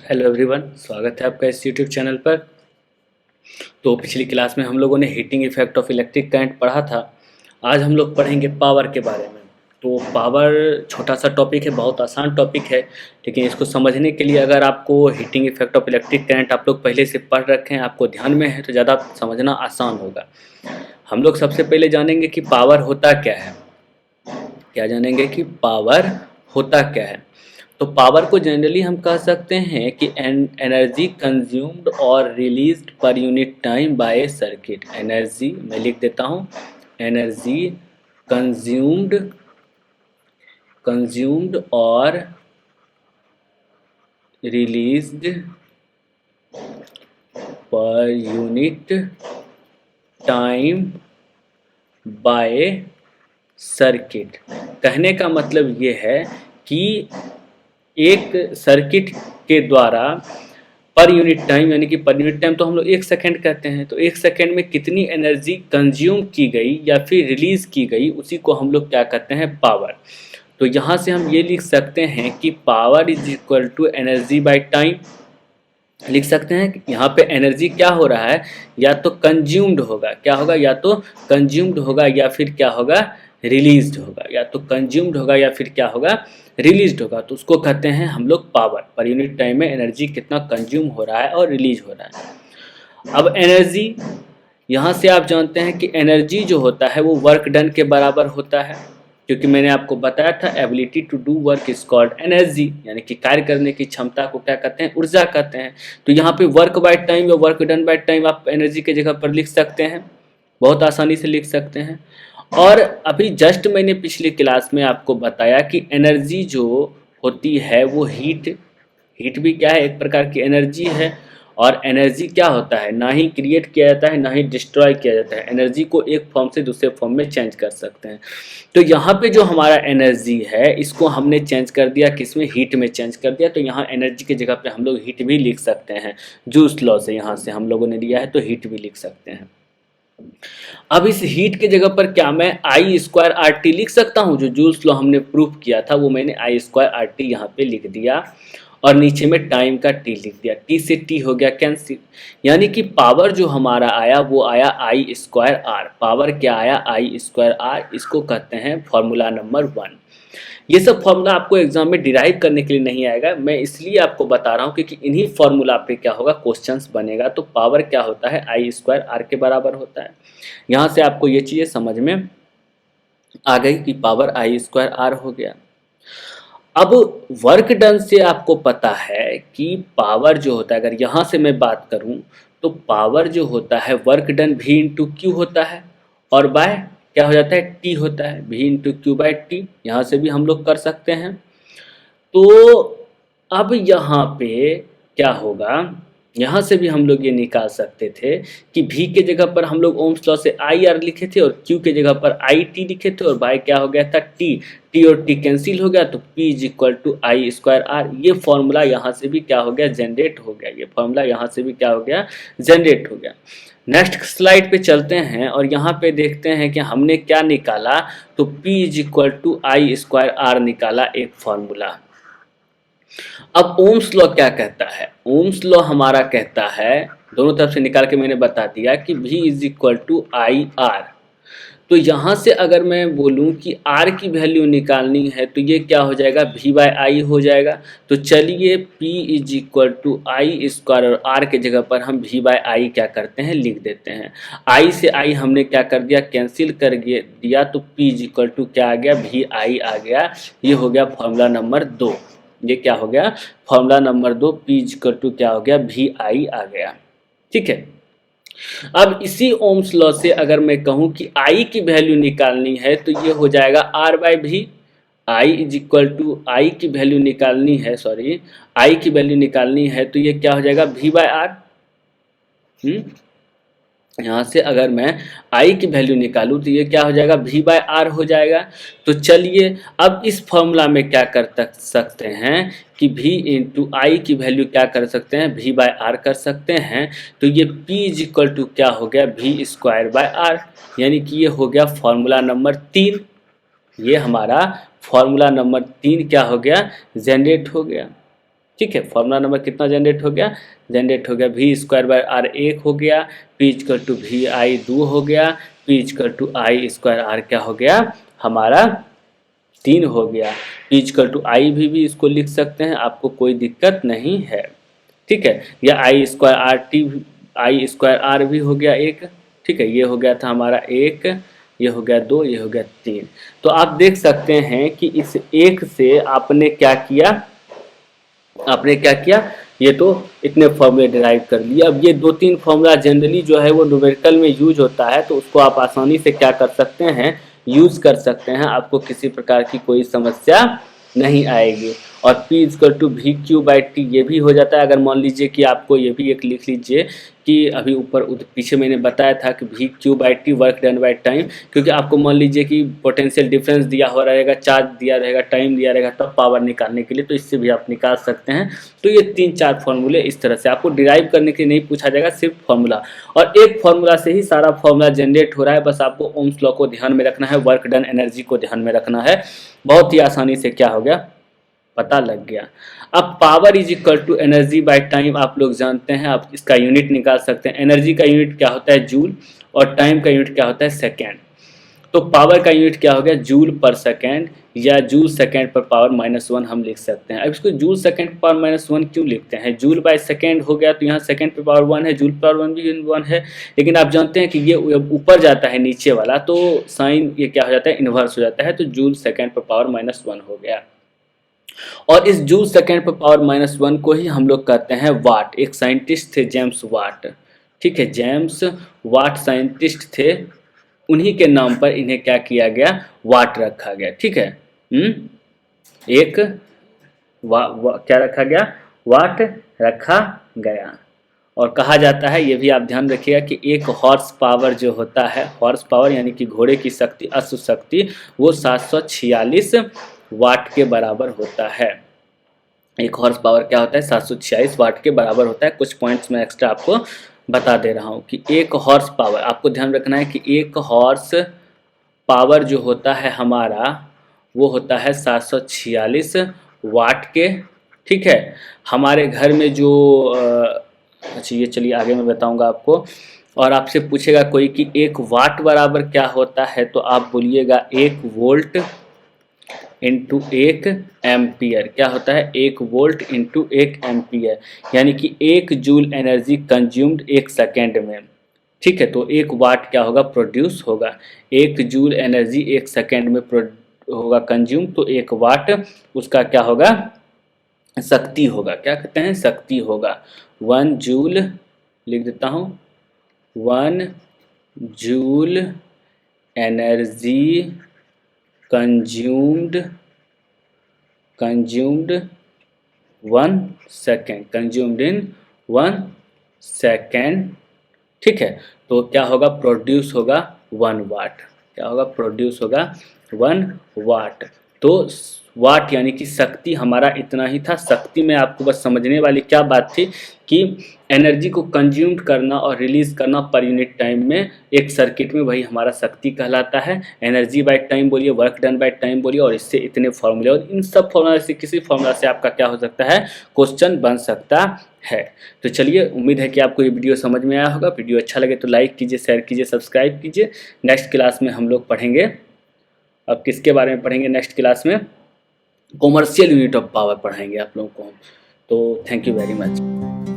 Hello everyone, स्वागत है आपका इस यूट्यूब चैनल पर। तो पिछली क्लास में हम लोगों ने heating effect of electric current पढ़ा था। आज हम लोग पढ़ेंगे पावर के बारे में। तो पावर छोटा सा टॉपिक है, बहुत आसान टॉपिक है, लेकिन इसको समझने के लिए अगर आपको heating effect of electric current आप लोग पहले से पढ़ रखे हैं, आपको ध्यान में है, तो ज़्यादा समझना आसान होगा। हम लोग सबसे पहले जानेंगे कि पावर होता क्या है। क्या जानेंगे कि पावर होता क्या है। तो पावर को जनरली हम कह सकते हैं कि एनर्जी कंज्यूम्ड और released per unit time by circuit. Energy मैं लिख देता हूँ, एनर्जी कंज्यूम्ड कंज्यूम्ड और released per unit time by circuit. कहने का मतलब ये है कि एक सर्किट के द्वारा पर यूनिट टाइम, यानी कि पर यूनिट टाइम तो हम लोग 1 सेकेंड कहते हैं, तो 1 सेकेंड में कितनी एनर्जी कंज्यूम की गई या फिर रिलीज की गई, उसी को हम लोग क्या कहते हैं, पावर। तो यहाँ से हम ये लिख सकते हैं कि power is equal to energy by time. लिख सकते हैं कि यहाँ पे एनर्जी क्या हो रहा है, या तो कंज्यूम्ड होगा, क्या होगा, या तो कंज्यूम्ड होगा या फिर क्या होगा, रिलीज्ड होगा। या तो कंज्यूम्ड होगा या फिर क्या होगा, रिलीज्ड होगा। तो उसको कहते हैं हम लोग पावर। पर यूनिट टाइम में एनर्जी कितना कंज्यूम हो रहा है और रिलीज हो रहा है। अब एनर्जी, यहाँ से आप जानते हैं कि एनर्जी जो होता है वो वर्क डन के बराबर होता है, क्योंकि मैंने आपको बताया था ability to do work is called energy, यानी कि कार्य करने की क्षमता को क्या कहते हैं, ऊर्जा कहते हैं। तो यहाँ पे वर्क बाय टाइम या वर्क डन बाय टाइम आप एनर्जी के जगह पर लिख सकते हैं, बहुत आसानी से लिख सकते हैं। और अभी जस्ट मैंने पिछली क्लास में आपको बताया कि एनर्जी जो होती है वो हीट भी क्या है, एक प्रकार की एनर्जी है। और एनर्जी क्या होता है, ना ही क्रिएट किया जाता है ना ही डिस्ट्रॉय किया जाता है। एनर्जी को एक फॉर्म से दूसरे फॉर्म में चेंज कर सकते हैं। तो यहाँ पे जो हमारा एनर्जी है, इसको हमने चेंज कर दिया, किसमें, हीट में चेंज कर दिया। तो यहाँ एनर्जी की जगह पे हम लोग हीट भी लिख सकते हैं। जूस लॉ से यहाँ से हम लोगों ने लिया है, तो हीट भी लिख सकते हैं। अब इस हीट के जगह पर क्या मैं आई स्क्वायर आर टी लिख सकता हूँ। जो जूल्स लॉ हमने प्रूफ किया था वो मैंने आई स्क्वायर आर टी यहाँ पे लिख दिया, और नीचे में टाइम का टी लिख दिया। टी से टी हो गया कैंसिल, यानी कि पावर जो हमारा आया वो आया आई स्क्वायर आर। पावर क्या आया, आई स्क्वायर आर। इसको कहते हैं फॉर्मूला नंबर 1। ये सब फॉर्मूला आपको एग्जाम में डिराइव करने के लिए नहीं आएगा, मैं इसलिए आपको बता रहा हूँ क्योंकि इन्हीं फॉर्मूला पे क्या होगा, क्वेश्चंस बनेगा। तो पावर क्या होता है, आई स्क्वायर आर के बराबर होता है। यहाँ से आपको ये चीज़ें समझ में आ गई कि पावर आई स्क्वायर आर हो गया। अब वर्क डन से आपको पता है कि पावर जो होता है, अगर यहाँ से मैं बात करूँ तो पावर जो होता है वर्क डन भी इंटू क्यू होता है, और बाय क्या हो जाता है, टी होता है। भी इंटू क्यू बाय टी, यहाँ से भी हम लोग कर सकते हैं। तो अब यहाँ पे क्या होगा, यहाँ से भी हम लोग ये निकाल सकते थे कि भी के जगह पर हम लोग ओम्स लॉ से आई आर लिखे थे, और क्यू के जगह पर आई टी लिखे थे, और बाय क्या हो गया था, टी। टी और टी कैंसिल हो गया, तो P is equal to I square R. ये फॉर्मूला यहाँ से भी क्या हो गया, जनरेट हो गया। ये फॉर्मूला यहाँ से भी क्या हो गया, जनरेट हो गया। नेक्स्ट स्लाइड पे चलते हैं और यहाँ पे देखते हैं कि हमने क्या निकाला। तो P is equal to I square R निकाला, एक फॉर्मूला। अब ओम्स लॉ क्या कहता है, ओम्स लॉ हमारा कहता है, दोनों तरफ से निकाल के मैंने बता दिया कि V is equal to I R. तो यहाँ से अगर मैं बोलूँ कि R की वैल्यू निकालनी है तो ये क्या हो जाएगा, V बाय आई हो जाएगा। तो चलिए P is equal to I square, और R के जगह पर हम V बाय आई क्या करते हैं, लिख देते हैं। I से I हमने क्या कर दिया, कैंसिल कर दिया। तो P इज इक्वल टू क्या आ गया, V आई आ गया। ये हो गया फॉर्मूला नंबर 2। ये क्या हो गया, formula number 2। P is equal to क्या हो गया, V आई आ गया। ठीक है। अब इसी ओम्स लॉ से अगर मैं कहूं कि I की वैल्यू निकालनी है तो ये हो जाएगा R बाय भी। I इज इक्वल टू आई की वैल्यू निकालनी है, सॉरी I की वैल्यू निकालनी है तो ये क्या हो जाएगा, V बाय आर। यहाँ से अगर मैं I की वैल्यू निकालूं तो ये क्या हो जाएगा, V बाय आर हो जाएगा। तो चलिए अब इस फॉर्मूला में क्या कर सकते हैं कि V इंटू आई की वैल्यू क्या कर सकते हैं, V बाय आर कर सकते हैं। तो ये P इज इक्वल टू क्या हो गया, V स्क्वायर बाय आर। यानी कि ये हो गया फॉर्मूला नंबर 3। ये हमारा फॉर्मूला नंबर 3 क्या हो गया, जनरेट हो गया। ठीक है, फॉर्मूला नंबर कितना जनरेट हो गया, वी स्क्वायर बाय आर 1 हो गया, P equal to V I 2 हो गया, P equal to I square R क्या हो गया हमारा 3 हो गया। पी इक्वल टू आई भी इसको लिख सकते हैं, आपको कोई दिक्कत नहीं है, ठीक है। या आई स्क्वायर आर भी हो गया 1, ठीक है, ये हो गया था हमारा 1, ये हो गया 2, ये हो गया 3। तो आप देख सकते हैं कि इस 1 से आपने क्या किया, ये तो इतने फॉर्मूले डिराइव कर लिए। अब ये 2-3 फॉर्मूला जनरली जो है वो न्यूमेरिकल में यूज होता है, तो उसको आप आसानी से क्या कर सकते हैं, यूज कर सकते हैं, आपको किसी प्रकार की कोई समस्या नहीं आएगी। और P equal to V Q by T ये भी हो जाता है। अगर मान लीजिए कि आपको ये भी एक लिख लीजिए कि अभी पीछे मैंने बताया था कि we Q by T work done by time, क्योंकि आपको मान लीजिए कि पोटेंशियल डिफरेंस दिया हुआ रहेगा, चार्ज दिया रहेगा, टाइम दिया रहेगा, तब पावर निकालने के लिए, तो इससे भी आप निकाल सकते हैं। तो ये 3-4 फॉर्मूले इस तरह से आपको डिराइव करने के लिए नहीं पूछा जाएगा, सिर्फ फॉर्मूला, और एक फॉर्मूला से ही सारा फॉर्मूला जनरेट हो रहा है। बस आपको ओम्स लॉ को ध्यान में रखना है, वर्क डन एनर्जी को ध्यान में रखना है, बहुत ही आसानी से क्या हो गया पता लग गया। अब power is equal to energy by time आप लोग जानते हैं, आप इसका यूनिट निकाल सकते हैं। एनर्जी का यूनिट क्या होता है जूल, और टाइम का यूनिट क्या होता है सेकेंड। तो पावर का यूनिट क्या हो गया जूल पर सेकेंड, या जूल सेकेंड पर पावर -1 हम लिख सकते हैं। अब इसको जूल सेकेंड पर पावर -1 क्यों लिखते हैं, जूल बाय सेकेंड हो गया तो यहाँ सेकेंड पे पावर 1 है, जूल पावर 1 भी 1 है, लेकिन आप जानते हैं कि ये ऊपर जाता है नीचे वाला, तो साइन ये क्या हो जाता है इन्वर्स हो जाता है, तो जूल सेकेंड पर पावर -1 हो गया। और इस जूल सेकेंड पर पावर -1 को ही हम लोग कहते हैं वाट। एक साइंटिस्ट थे जेम्स वाट, ठीक है, जेम्स वाट साइंटिस्ट थे, उन्हीं के नाम पर इन्हें क्या किया गया वाट रखा गया, ठीक है। एक क्या रखा गया वाट रखा गया। और कहा जाता है, ये भी आप ध्यान रखिएगा कि एक हॉर्स पावर जो होता है, हॉर्स पावर यानी कि घोड़े की शक्ति, अश्व शक्ति, वो 746 वाट के बराबर होता है। एक हॉर्स पावर क्या होता है 746 वाट के बराबर होता है। कुछ पॉइंट्स में एक्स्ट्रा आपको बता दे रहा हूँ कि एक हॉर्स पावर, आपको ध्यान रखना है कि एक हॉर्स पावर जो होता है हमारा वो होता है 746 वाट के, ठीक है। हमारे घर में जो अच्छा ये चलिए आगे मैं बताऊंगा आपको। और आपसे पूछेगा कोई कि 1 वाट बराबर क्या होता है, तो आप बोलिएगा 1 वोल्ट इंटू 1 एम्पियर। क्या होता है 1 वोल्ट इंटू 1 एम्पियर, यानी कि 1 जूल एनर्जी कंज्यूम्ड 1 सेकेंड में, ठीक है। तो 1 वाट क्या होगा प्रोड्यूस होगा, 1 जूल एनर्जी 1 सेकेंड में होगा कंज्यूम, तो 1 वाट उसका क्या होगा शक्ति होगा, क्या कहते हैं शक्ति होगा। 1 जूल लिख देता हूँ, 1 joule energy consumed 1 second, consumed in 1 second, ठीक है। तो क्या होगा प्रोड्यूस होगा 1 वाट, क्या होगा प्रोड्यूस होगा 1 वाट। तो वाट यानी कि शक्ति हमारा इतना ही था। शक्ति में आपको बस समझने वाली क्या बात थी कि एनर्जी को कंज्यूम करना और रिलीज करना पर यूनिट टाइम में एक सर्किट में, वही हमारा शक्ति कहलाता है। एनर्जी बाय टाइम बोलिए, वर्क डन बाय टाइम बोलिए, और इससे इतने फॉर्मूले, और इन सब फॉर्मूला से किसी फॉर्मूला से आपका क्या हो सकता है क्वेश्चन बन सकता है। तो चलिए, उम्मीद है कि आपको ये वीडियो समझ में आया होगा। वीडियो अच्छा लगे तो लाइक कीजिए, शेयर कीजिए, सब्सक्राइब कीजिए। नेक्स्ट क्लास में हम लोग पढ़ेंगे, अब किसके बारे में पढ़ेंगे नेक्स्ट क्लास में, कॉमर्शियल यूनिट ऑफ पावर पढ़ाएंगे आप लोगों को। तो थैंक यू वेरी मच।